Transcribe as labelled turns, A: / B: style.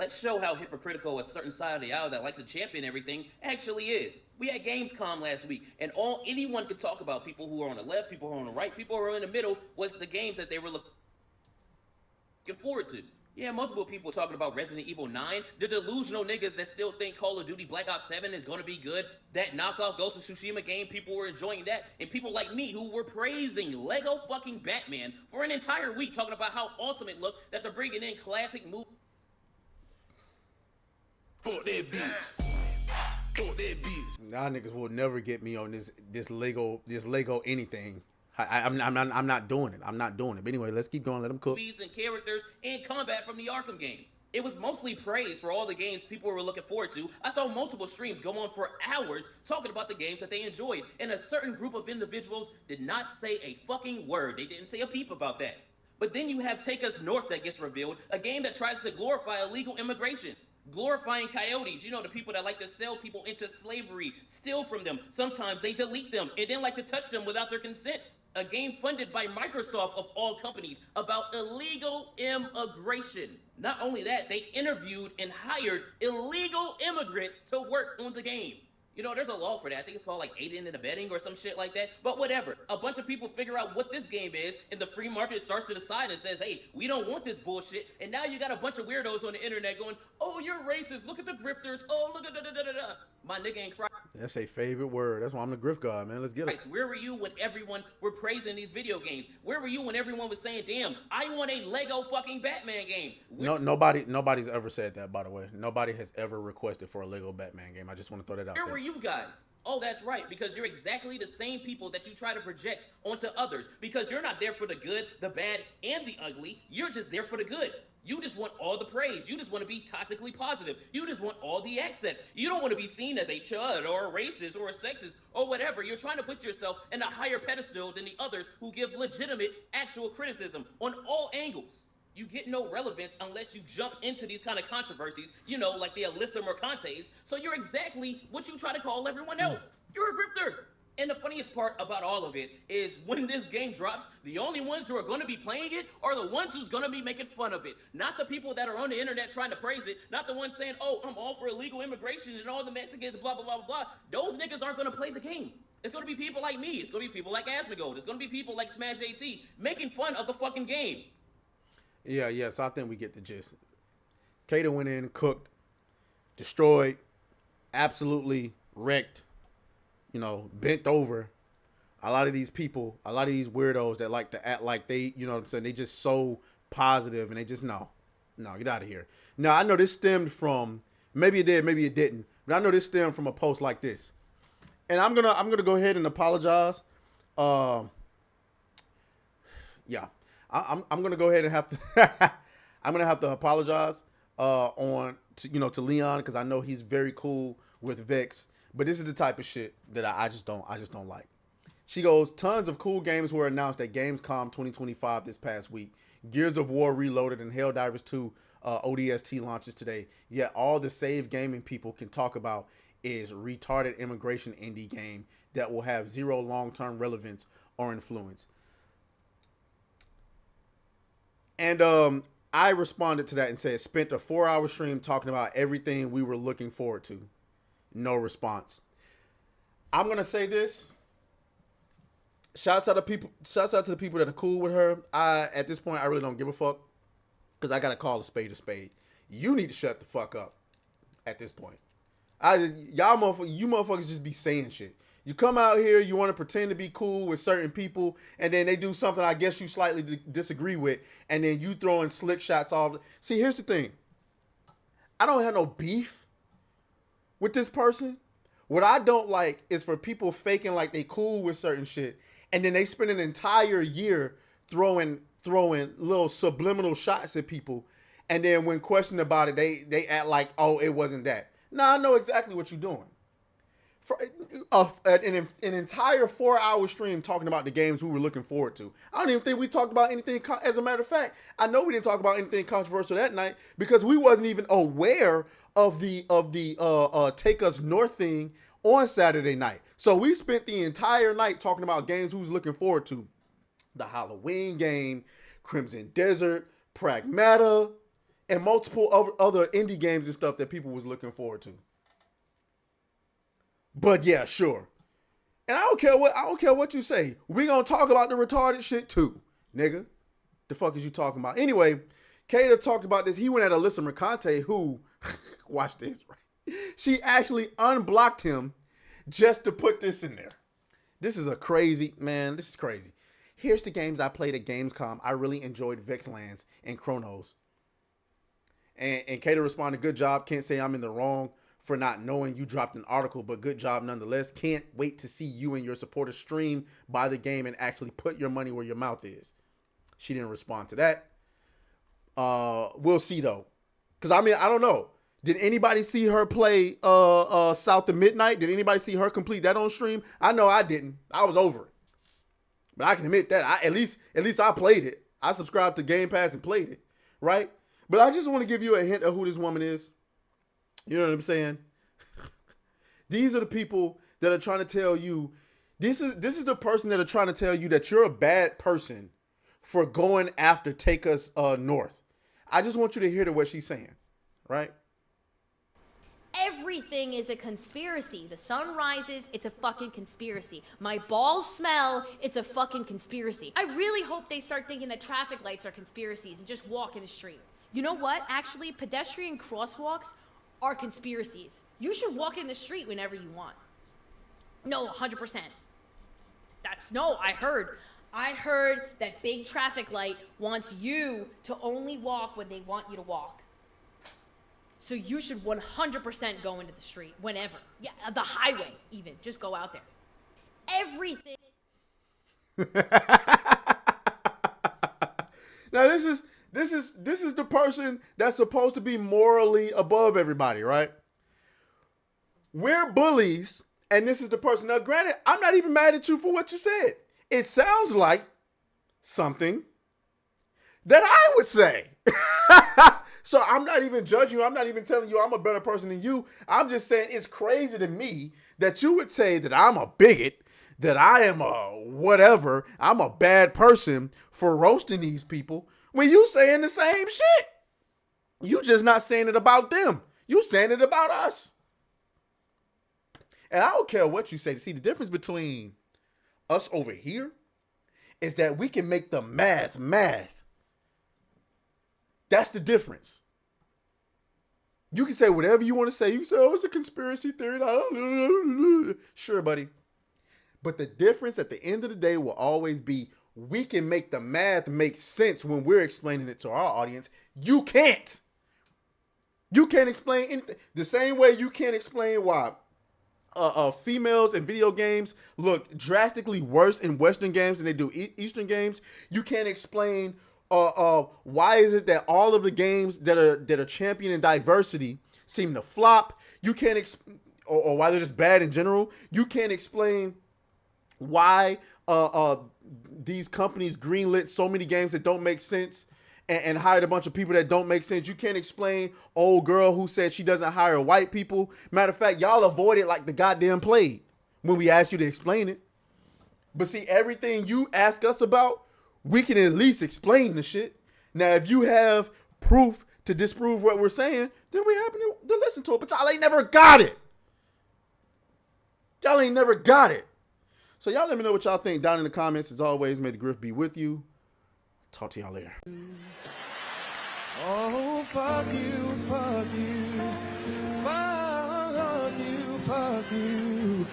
A: Let's show how hypocritical a certain side of the aisle that likes to champion everything actually is. We had Gamescom last week, and all anyone could talk about, people who are on the left, people who are on the right, people who are in the middle, was the games that they were looking forward to. Yeah, multiple people talking about Resident Evil 9. The delusional niggas that still think Call of Duty Black Ops 7 is gonna be good. That knockoff Ghost of Tsushima game, people were enjoying that. And people like me who were praising Lego fucking Batman for an entire week, talking about how awesome it looked, that they're bringing in classic movies.
B: Fuck that bitch. Fuck that bitch.
C: Y'all niggas will never get me on this Lego anything. I'm not doing it. I'm not doing it. But anyway, let's keep going. Let them cook.
A: Movies and characters and combat from the Arkham game. It was mostly praise for all the games people were looking forward to. I saw multiple streams go on for hours talking about the games that they enjoyed, and a certain group of individuals did not say a fucking word. They didn't say a peep about that. But then you have Take Us North that gets revealed, a game that tries to glorify illegal immigration. Glorifying coyotes, you know, the people that like to sell people into slavery, steal from them. Sometimes they delete them and then like to touch them without their consent. A game funded by Microsoft of all companies about illegal immigration. Not only that, they interviewed and hired illegal immigrants to work on the game. You know, there's a law for that. I think it's called like aiding and abetting or some shit like that. But whatever. A bunch of people figure out what this game is, and the free market starts to decide and says, hey, we don't want this bullshit. And now you got a bunch of weirdos on the internet going, oh, you're racist. Look at the grifters. Oh, look at da-da-da-da-da. My nigga ain't crying.
C: That's a favorite word. That's why I'm the grift god, man. Let's get it.
A: Where were you when everyone were praising these video games? Where were you when everyone was saying, damn, I want a Lego fucking Batman game?
C: Nobody's ever said that, by the way. Nobody has ever requested for a Lego Batman game. I just want to throw that out there.
A: Where were you guys? Oh, that's right, because you're exactly the same people that you try to project onto others. Because you're not there for the good, the bad, and the ugly. You're just there for the good. You just want all the praise. You just want to be toxically positive. You just want all the access. You don't want to be seen as a chud or a racist or a sexist or whatever. You're trying to put yourself in a higher pedestal than the others who give legitimate, actual criticism on all angles. You get no relevance unless you jump into these kind of controversies, you know, like the Alyssa Mercantes. So you're exactly what you try to call everyone else. You're a grifter. And the funniest part about all of it is when this game drops, the only ones who are going to be playing it are the ones who's going to be making fun of it. Not the people that are on the internet trying to praise it. Not the ones saying, oh, I'm all for illegal immigration and all the Mexicans, blah, blah, blah, blah, blah. Those niggas aren't going to play the game. It's going to be people like me. It's going to be people like Asmongold. It's going to be people like Smash AT making fun of the fucking game.
C: Yeah, so I think we get the gist. Kata went in, cooked, destroyed, absolutely wrecked, you know, bent over. A lot of these people, a lot of these weirdos that like to act like they, you know what I'm saying, they just so positive and they just, no, get out of here. Now, I know this stemmed from, maybe it did, maybe it didn't, but I know this stemmed from a post like this. And I'm gonna go ahead and apologize. Yeah. I'm gonna go ahead and have to I'm gonna have to apologize to Leon, because I know he's very cool with Vex, but this is the type of shit that I just don't like. She goes, tons of cool games were announced at Gamescom 2025 this past week. Gears of War Reloaded and Helldivers 2 ODST launches today. Yet all the save gaming people can talk about is retarded immigration indie game that will have zero long-term relevance or influence. And I responded to that and said, spent a 4-hour stream talking about everything we were looking forward to. No response. I'm going to say this. Shouts out to the people that are cool with her. At this point, I really don't give a fuck, because I got to call a spade a spade. You need to shut the fuck up at this point. You motherfuckers just be saying shit. You come out here, you want to pretend to be cool with certain people, and then they do something I guess you slightly disagree with, and then you throwing slick shots off. See, here's the thing. I don't have no beef with this person. What I don't like is for people faking like they cool with certain shit, and then they spend an entire year throwing little subliminal shots at people, and then when questioned about it, they act like, oh, it wasn't that. Nah, I know exactly what you're doing. For an entire 4-hour stream talking about the games we were looking forward to. I don't even think we talked about anything. As a matter of fact, I know we didn't talk about anything controversial that night because we wasn't even aware of the Take Us North thing on Saturday night. So we spent the entire night talking about games we was looking forward to. The Halloween game, Crimson Desert, Pragmata, and multiple other indie games and stuff that people was looking forward to. But yeah, sure. And I don't care what you say. We gonna talk about the retarded shit too, nigga. The fuck is you talking about? Anyway, Kata talked about this. He went at Alyssa Mercante, who, watch this, right? She actually unblocked him just to put this in there. This is crazy. Here's the games I played at Gamescom. I really enjoyed Vexlands and Chronos. And Kata responded, good job. Can't say I'm in the wrong for not knowing you dropped an article, but good job nonetheless. Can't wait to see you and your supporters stream by the game and actually put your money where your mouth is. She didn't respond to that. We'll see though. Cause I mean, I don't know. Did anybody see her play South of Midnight? Did anybody see her complete that on stream? I know I didn't. I was over it. But I can admit that. At least I played it. I subscribed to Game Pass and played it. Right? But I just want to give you a hint of who this woman is. You know what I'm saying? These are the people that are trying to tell you, this is the person that are trying to tell you that you're a bad person for going after Take Us North. I just want you to hear what she's saying, right?
D: Everything is a conspiracy. The sun rises, it's a fucking conspiracy. My balls smell, it's a fucking conspiracy. I really hope they start thinking that traffic lights are conspiracies and just walk in the street. You know what? Actually, pedestrian crosswalks are conspiracies. You should walk in the street whenever you want. No, 100%. I heard that big traffic light wants you to only walk when they want you to walk. So you should 100% go into the street whenever. Yeah, the highway even. Just go out there. Everything.
C: Now this is the person that's supposed to be morally above everybody, right? We're bullies, and this is the person. Now, granted, I'm not even mad at you for what you said. It sounds like something that I would say. So I'm not even judging you. I'm not even telling you I'm a better person than you. I'm just saying it's crazy to me that you would say that I'm a bigot, that I am a whatever, I'm a bad person for roasting these people when you saying the same shit. You just not saying it about them. You saying it about us. And I don't care what you say. See, the difference between us over here is that we can make the math. That's the difference. You can say whatever you want to say. You can say, oh, it's a conspiracy theory. Sure, buddy. But the difference at the end of the day will always be we can make the math make sense when we're explaining it to our audience. You can't. You can't explain anything. The same way you can't explain why females in video games look drastically worse in Western games than they do Eastern games. You can't explain why is it that all of the games that are championing diversity seem to flop. You can't or why they're just bad in general. You can't explain why these companies greenlit so many games that don't make sense and hired a bunch of people that don't make sense. You can't explain old girl who said she doesn't hire white people. Matter of fact, y'all avoided like the goddamn plague when we asked you to explain it. But see, everything you ask us about, we can at least explain the shit. Now, if you have proof to disprove what we're saying, then we happen to listen to it. But y'all ain't never got it. Y'all ain't never got it. So y'all let me know what y'all think down in the comments. As always, may the grift be with you. Talk to y'all later.
B: Oh, fuck you, fuck you, fuck you, fuck you.